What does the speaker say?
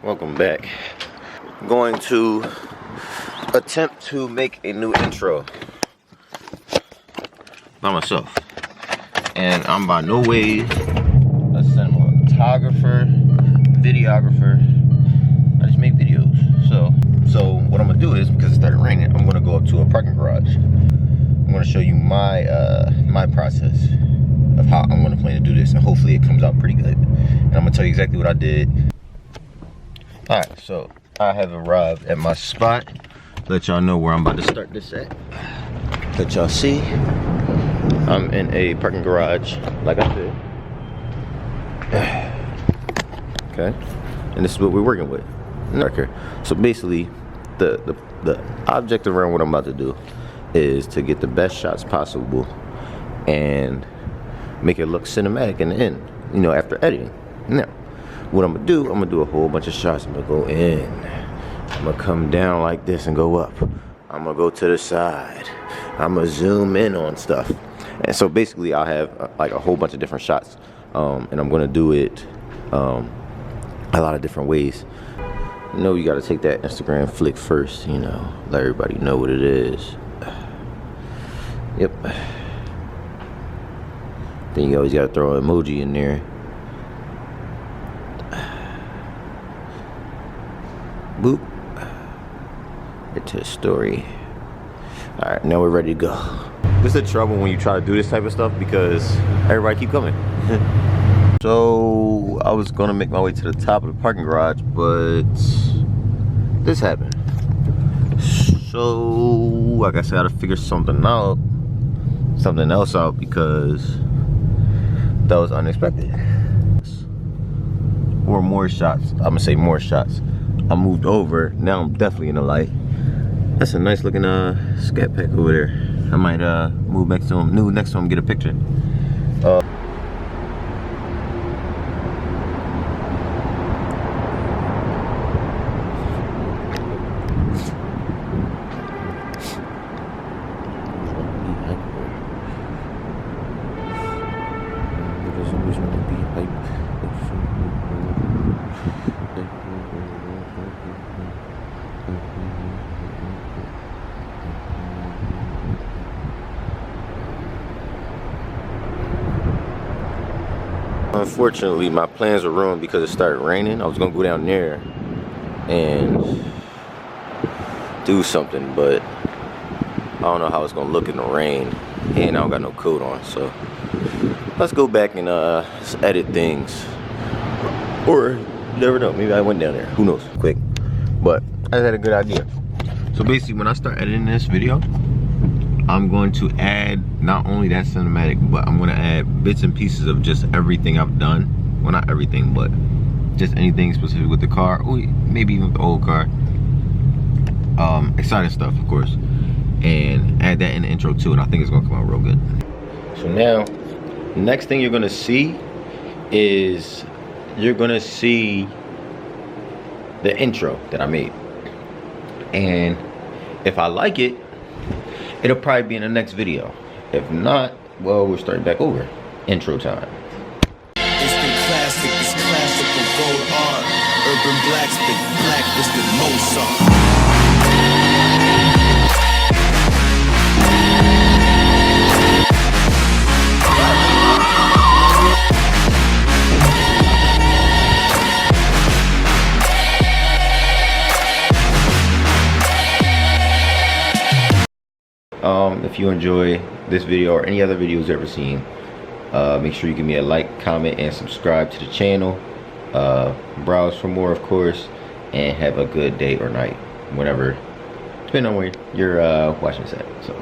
Welcome back. I'm going to attempt to make a new intro by myself. And I'm by no way a cinematographer, videographer. I just make videos. So what I'm gonna do is, because it started raining, I'm gonna go up to a parking garage. I'm gonna show you my my process of how I'm gonna plan to do this, and hopefully it comes out pretty good. And I'm gonna tell you exactly what I did. Alright, so I have arrived at my spot. Let y'all know where I'm about to start this at. Let y'all see. I'm in a parking garage, like I said. Okay. And this is what we're working with. Okay. So basically, the object around what I'm about to do is to get the best shots possible and make it look cinematic in the end, you know, after editing. Now, what I'm gonna do a whole bunch of shots. I'm gonna go in, I'm gonna come down like this and go up. I'm gonna go to the side. I'm gonna zoom in on stuff. And so basically I'll have like a whole bunch of different shots. And I'm gonna do it a lot of different ways. You know, you gotta take that Instagram flick first, you know, let everybody know what it is. Yep. Then you always gotta throw an emoji in there. Boop. Get to the story. Alright, now we're ready to go. This is the trouble when you try to do this type of stuff, because everybody keep coming. So I was gonna make my way to the top of the parking garage, but this happened. So like I said, I gotta figure something else out, because that was unexpected. Or more shots. I'm gonna say more shots. I moved over. Now I'm definitely in the light. That's a nice looking scat pack over there. I might move next to him, get a picture. Unfortunately, my plans were ruined because it started raining. I was gonna go down there and do something, but I don't know how it's gonna look in the rain, and I don't got no coat on. So let's go back and edit things, or you never know, maybe I went down there, who knows, quick. But I had a good idea. So basically, when I start editing this video, I'm going to add not only that cinematic, but I'm going to add bits and pieces of just everything I've done. Well, not everything, but just anything specific with the car, or maybe even with the old car. Exciting stuff, of course. And add that in the intro too, and I think it's going to come out real good. So now, next thing you're going to see is you're going to see the intro that I made. And if I like it, it'll probably be in the next video. If not, well, we're starting back over. Intro time. It's the classic, it's classical gold art. Urban black spit, black is the Mozart. If you enjoy this video or any other videos you've ever seen, make sure you give me a like, comment, and subscribe to the channel. Browse for more, of course, and have a good day or night, whenever, depending on where you're watching this at. So